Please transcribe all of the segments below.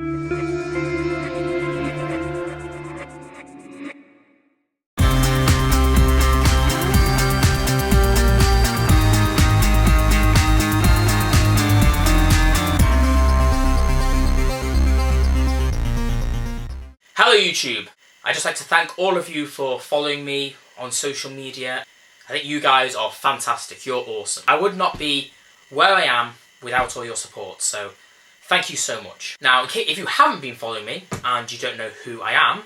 Hello YouTube! I'd just like to thank all of you for following me on social media. I think you guys are fantastic, you're awesome. I would not be where I am without all your support, so thank you so much. Now, if you haven't been following me and you don't know who I am,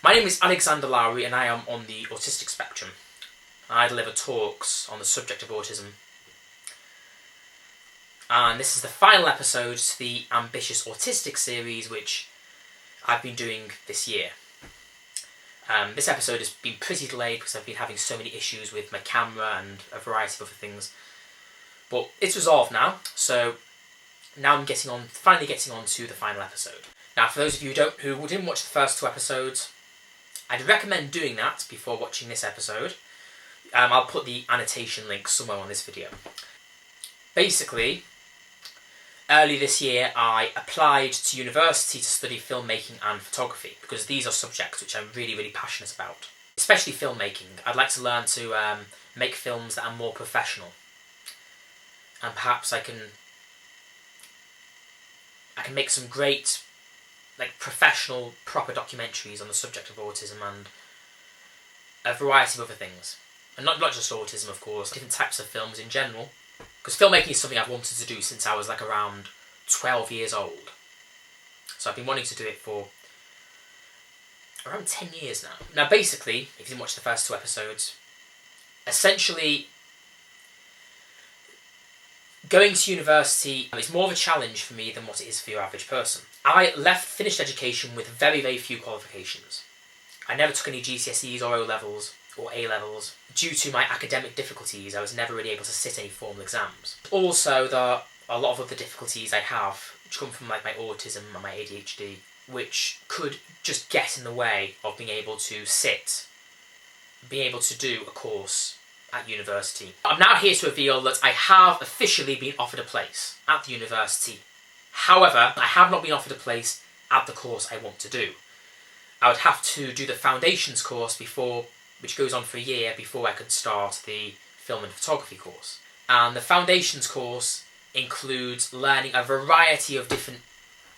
my name is Alexander Lowery and I am on the autistic spectrum. I deliver talks on the subject of autism. And this is the final episode to the Ambitious Autistic series, which I've been doing this year. This episode has been pretty delayed because I've been having so many issues with my camera and a variety of other things. But it's resolved now, so now I'm finally getting on to the final episode. Now, for those of you who didn't watch the first two episodes, I'd recommend doing that before watching this episode. I'll put the annotation link somewhere on this video. Basically, early this year I applied to university to study filmmaking and photography because these are subjects which I'm really, really passionate about. Especially filmmaking. I'd like to learn to make films that are more professional. And perhaps I can make some great, professional, proper documentaries on the subject of autism and a variety of other things. And not just autism, of course, different types of films in general. Because filmmaking is something I've wanted to do since I was around 12 years old. So I've been wanting to do it for around 10 years now. Now basically, if you didn't watch the first two episodes, essentially going to university is more of a challenge for me than what it is for your average person. I finished education with very, very few qualifications. I never took any GCSEs or O-levels or A-levels. Due to my academic difficulties, I was never really able to sit any formal exams. Also, there are a lot of other difficulties I have, which come from my autism and my ADHD, which could just get in the way of being able to do a course at university. I'm now here to reveal that I have officially been offered a place at the university. However, I have not been offered a place at the course I want to do. I would have to do the foundations course which goes on for a year before I could start the film and photography course. And the foundations course includes learning a variety of different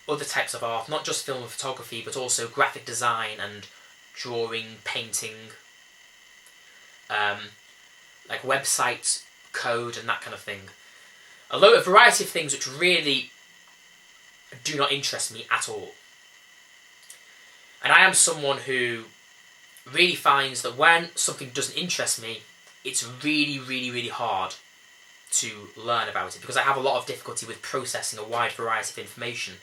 other types of art, not just film and photography, but also graphic design and drawing, painting, website code and that kind of thing. A variety of things which really do not interest me at all. And I am someone who really finds that when something doesn't interest me, it's really, really, really hard to learn about it because I have a lot of difficulty with processing a wide variety of information.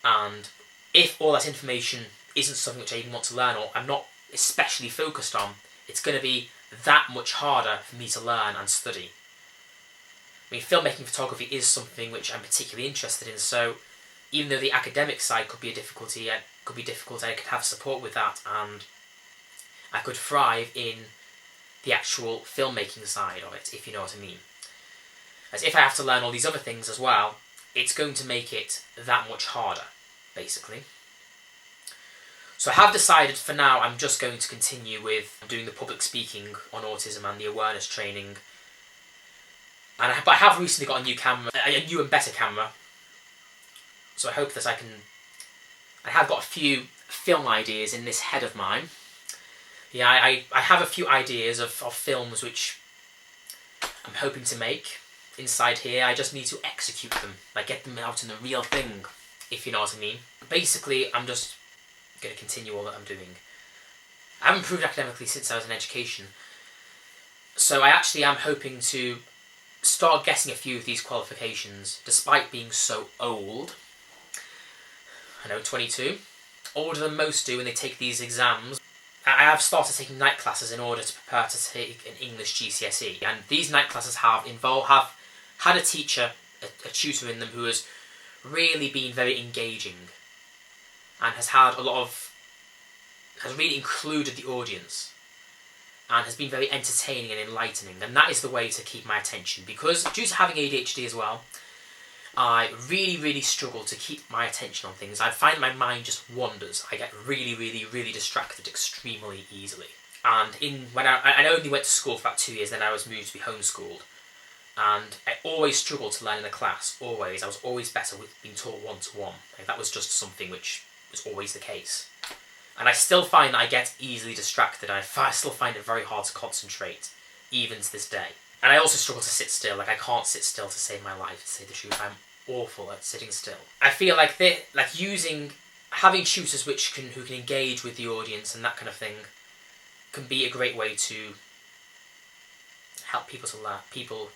And if all that information isn't something which I even want to learn or I'm not especially focused on, it's going to be that much harder for me to learn and study. I mean, filmmaking photography is something which I'm particularly interested in, so even though the academic side could be a difficulty, I could have support with that and I could thrive in the actual filmmaking side of it, if you know what I mean. As if I have to learn all these other things as well, it's going to make it that much harder, basically. So I have decided for now I'm just going to continue with doing the public speaking on autism and the awareness training. But I have recently got a new camera, a new and better camera. So I hope that I have got a few film ideas in this head of mine. Yeah, I have a few ideas of films which I'm hoping to make inside here. I just need to execute them, get them out in the real thing, if you know what I mean. Basically, I'm just going to continue all that I'm doing. I haven't improved academically since I was in education, so I actually am hoping to start getting a few of these qualifications, despite being so old. I know, 22. Older than most do when they take these exams. I have started taking night classes in order to prepare to take an English GCSE, and these night classes have had a teacher, a tutor in them who has really been very engaging and has really included the audience and has been very entertaining and enlightening, and that is the way to keep my attention, because due to having ADHD as well, I really struggle to keep my attention on things. I find my mind just wanders. I get really distracted extremely easily. And when I only went to school for about 2 years, then I was moved to be homeschooled. And I always struggled to learn in a class, always. I was always better with being taught one-to-one. Like, that was just something which was always the case. And I still find that I get easily distracted. I still find it very hard to concentrate, even to this day. And I also struggle to sit still. Like, I can't sit still to save my life, to say the truth. I'm awful at sitting still. I feel like having tutors who can engage with the audience and that kind of thing can be a great way to help people to learn. People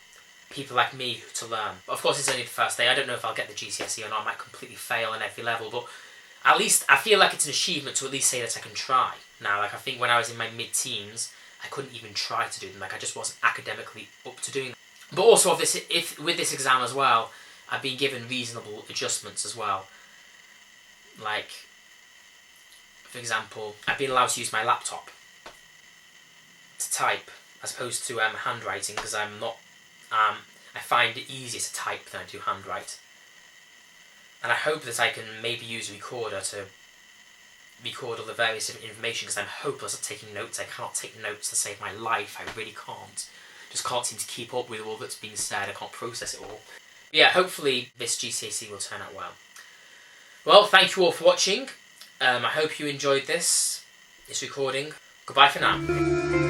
like me to learn. But of course, it's only the first day. I don't know if I'll get the GCSE or not. I might completely fail on every level, but at least I feel like it's an achievement to at least say that I can try. Now, like, I think when I was in my mid-teens, I couldn't even try to do them. Like, I just wasn't academically up to doing them. But also, with this exam as well, I've been given reasonable adjustments as well. Like, for example, I've been allowed to use my laptop to type as opposed to handwriting, because I'm not. I find it easier to type than I do handwrite. And I hope that I can maybe use a recorder to record all the various different information, because I'm hopeless at taking notes. I cannot take notes to save my life. I really can't. Just can't seem to keep up with all that's being said. I can't process it all. But yeah, hopefully this GCSE will turn out well. Well, thank you all for watching. I hope you enjoyed this recording. Goodbye for now.